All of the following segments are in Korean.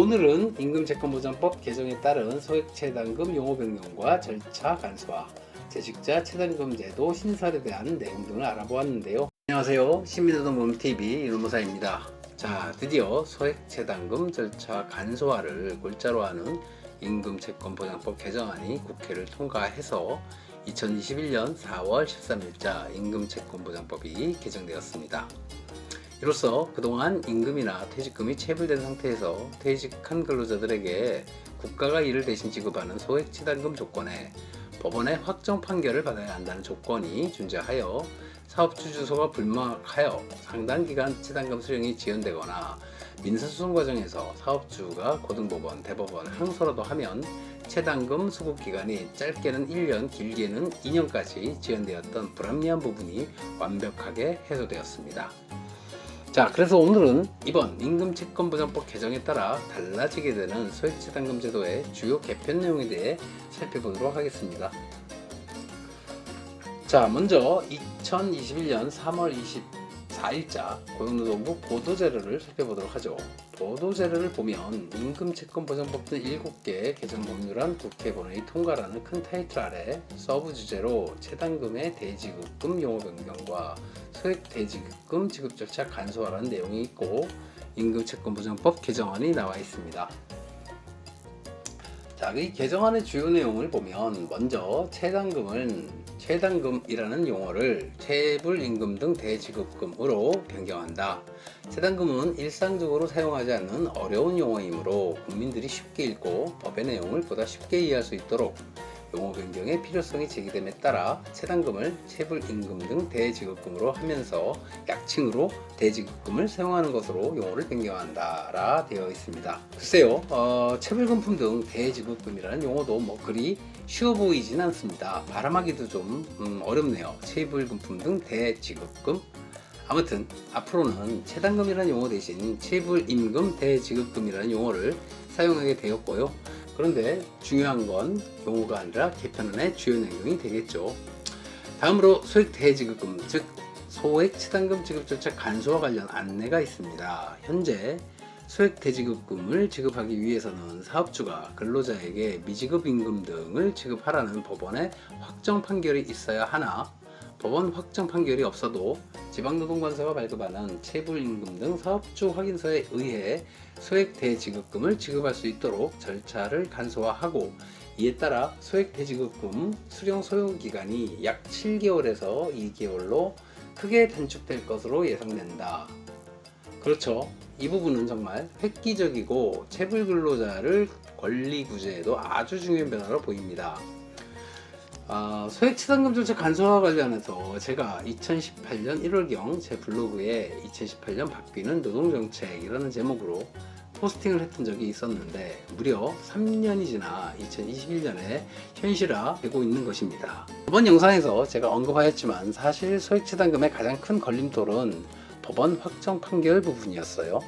오늘은 임금채권보장법 개정에 따른 소액체당금 용어 변경과 절차 간소화, 재직자 체당금 제도 신설에 대한 내용 등을 알아보았는데요. 안녕하세요. 신민노동법TV 윤무사입니다. 자, 드디어 소액체당금 절차 간소화를 골자로 하는 임금채권보장법 개정안이 국회를 통과해서 2021년 4월 13일자 임금채권보장법이 개정되었습니다. 이로써 그동안 임금이나 퇴직금이 체불된 상태에서 퇴직한 근로자들에게 국가가 이를 대신 지급하는 소액체당금 조건에 법원의 확정 판결을 받아야 한다는 조건이 존재하여 사업주 주소가 불명확하여 상당기간 체당금 수령이 지연되거나 민사소송 과정에서 사업주가 고등법원, 대법원 항소라도 하면 체당금 수급기간이 짧게는 1년, 길게는 2년까지 지연되었던 불합리한 부분이 완벽하게 해소되었습니다. 자, 그래서 오늘은 이번 임금채권보장법 개정에 따라 달라지게 되는 소액체당금 제도의 주요 개편 내용에 대해 살펴보도록 하겠습니다. 자, 먼저 2021년 3월 24일자 고용노동부 보도자료를 살펴보도록 하죠. 보도자료를 보면 임금채권보장법 등 7개 개정 법률안 국회 본회의 통과라는 큰 타이틀 아래 서브 주제로 체당금의 대지급금 용어 변경과 소액 대지급금 지급 절차 간소화라는 내용이 있고 임금채권보장법 개정안이 나와 있습니다. 자, 이 개정안의 주요 내용을 보면 먼저 체당금이라는 용어를 체불임금 등 대지급금으로 변경한다. 체당금은 일상적으로 사용하지 않는 어려운 용어이므로 국민들이 쉽게 읽고 법의 내용을 보다 쉽게 이해할 수 있도록 용어 변경의 필요성이 제기됨에 따라 체당금을 체불임금 등 대지급금으로 하면서 약칭으로 대지급금을 사용하는 것으로 용어를 변경한다라 되어 있습니다. 글쎄요, 체불금품 등 대지급금이라는 용어도 그리 쉬워 보이진 않습니다. 발음하기도 좀 어렵네요. 체불금품 등 대지급금. 아무튼 앞으로는 체당금이라는 용어 대신 체불임금 대지급금이라는 용어를 사용하게 되었고요. 그런데 중요한 건 용어가 아니라 개편안의 주요 내용이 되겠죠. 다음으로 소액 대지급금, 즉 소액 체당금 지급 절차 간소화 관련 안내가 있습니다. 현재 소액 대지급금을 지급하기 위해서는 사업주가 근로자에게 미지급 임금 등을 지급하라는 법원의 확정 판결이 있어야 하나, 법원 확정 판결이 없어도 지방노동관서가 발급하는 체불임금 등 사업주 확인서에 의해 소액 대지급금을 지급할 수 있도록 절차를 간소화하고, 이에 따라 소액 대지급금 수령 소요기간이 약 7개월에서 2개월로 크게 단축될 것으로 예상된다. 그렇죠. 이 부분은 정말 획기적이고 체불 근로자를 권리 구제에도 아주 중요한 변화로 보입니다. 소액체당금 절차 간소화 관련해서 제가 2018년 1월경 제 블로그에 2018년 바뀌는 노동정책이라는 제목으로 포스팅을 했던 적이 있었는데 무려 3년이 지나 2021년에 현실화되고 있는 것입니다. 이번 영상에서 제가 언급하였지만 사실 소액체당금의 가장 큰 걸림돌은 법원 확정 판결 부분이었어요.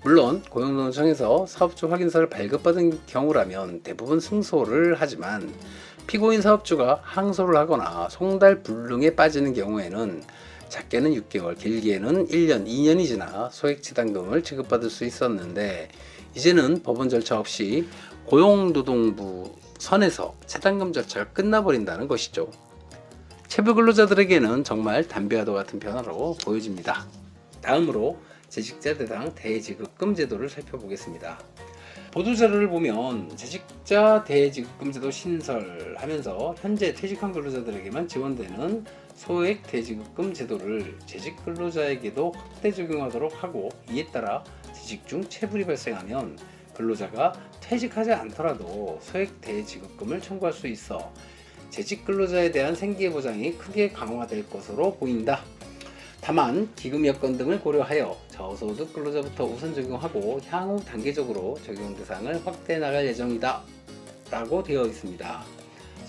물론 고용노동청에서 사업주 확인서를 발급받은 경우라면 대부분 승소를 하지만 피고인 사업주가 항소를 하거나 송달불능에 빠지는 경우에는 작게는 6개월, 길게는 1년, 2년이 지나 소액체당금을 지급받을 수 있었는데 이제는 법원 절차 없이 고용노동부 선에서 체당금 절차가 끝나버린다는 것이죠. 체불 근로자들에게는 정말 담배와도 같은 변화로 보여집니다. 다음으로 재직자 대상 대지급금 제도를 살펴보겠습니다. 보도자료를 보면 재직자 대지급금 제도 신설하면서 현재 퇴직한 근로자들에게만 지원되는 소액 대지급금 제도를 재직 근로자에게도 확대 적용하도록 하고, 이에 따라 재직 중 체불이 발생하면 근로자가 퇴직하지 않더라도 소액 대지급금을 청구할 수 있어 재직 근로자에 대한 생계 보장이 크게 강화될 것으로 보인다. 다만 기금 여건 등을 고려하여 저소득 근로자부터 우선 적용하고 향후 단계적으로 적용 대상을 확대해 나갈 예정이다 라고 되어 있습니다.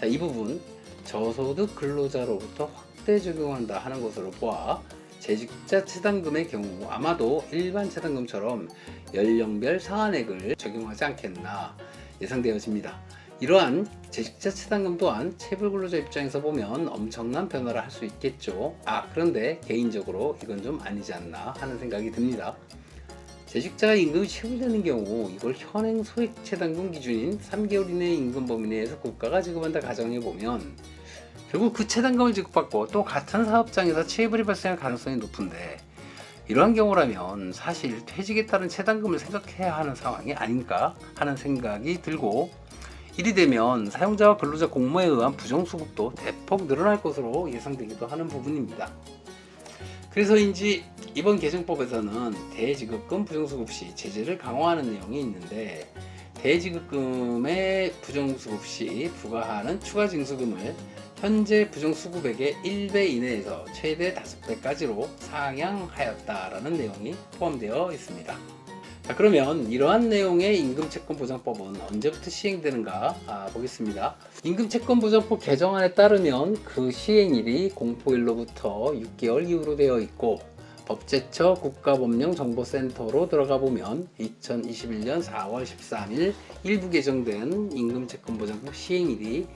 자, 이 부분 저소득 근로자로부터 확대 적용한다 하는 것으로 보아 재직자 체당금의 경우 아마도 일반 체당금처럼 연령별 상한액을 적용하지 않겠나 예상되어집니다. 이러한 재직자 체당금 또한 체불 근로자 입장에서 보면 엄청난 변화를 할 수 있겠죠. 그런데 개인적으로 이건 좀 아니지 않나 하는 생각이 듭니다. 재직자가 임금이 체불되는 경우 이걸 현행 소액체당금 기준인 3개월 이내 임금 범위 내에서 국가가 지급한다 가정해보면 결국 그 체당금을 지급받고 또 같은 사업장에서 체불이 발생할 가능성이 높은데, 이러한 경우라면 사실 퇴직에 따른 체당금을 생각해야 하는 상황이 아닌가 하는 생각이 들고, 이리 되면 사용자와 근로자 공모에 의한 부정수급도 대폭 늘어날 것으로 예상되기도 하는 부분입니다. 그래서인지 이번 개정법에서는 대지급금 부정수급 시 제재를 강화하는 내용이 있는데, 대지급금의 부정수급 시 부과하는 추가 징수금을 현재 부정수급액의 1배 이내에서 최대 5배까지로 상향하였다라는 내용이 포함되어 있습니다. 자, 그러면 이러한 내용의 임금채권보장법은 언제부터 시행되는가 보겠습니다. 임금채권보장법 개정안에 따르면 그 시행일이 공포일로부터 6개월 이후로 되어 있고, 법제처 국가법령정보센터로 들어가 보면 2021년 4월 13일 일부 개정된 임금채권보장법 시행일이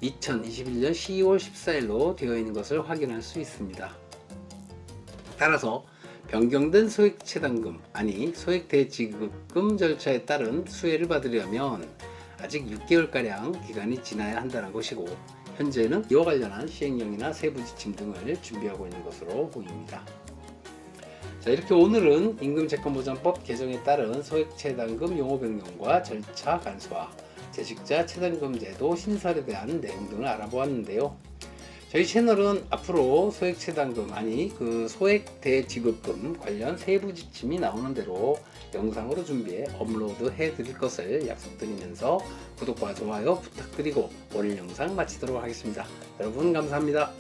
2021년 10월 14일로 되어 있는 것을 확인할 수 있습니다. 따라서 변경된 소액체당금, 아니 소액대지급금 절차에 따른 수혜를 받으려면 아직 6개월가량 기간이 지나야 한다는 것이고, 현재는 이와 관련한 시행령이나 세부 지침 등을 준비하고 있는 것으로 보입니다. 자, 이렇게 오늘은 임금채권보장법 개정에 따른 소액체당금 용어 변경과 절차 간소화, 재직자 체당금 제도 신설에 대한 내용 등을 알아보았는데요. 저희 채널은 앞으로 소액체당금, 아니 그 소액대지급금 관련 세부 지침이 나오는 대로 영상으로 준비해 업로드 해 드릴 것을 약속드리면서 구독과 좋아요 부탁드리고 오늘 영상 마치도록 하겠습니다. 여러분 감사합니다.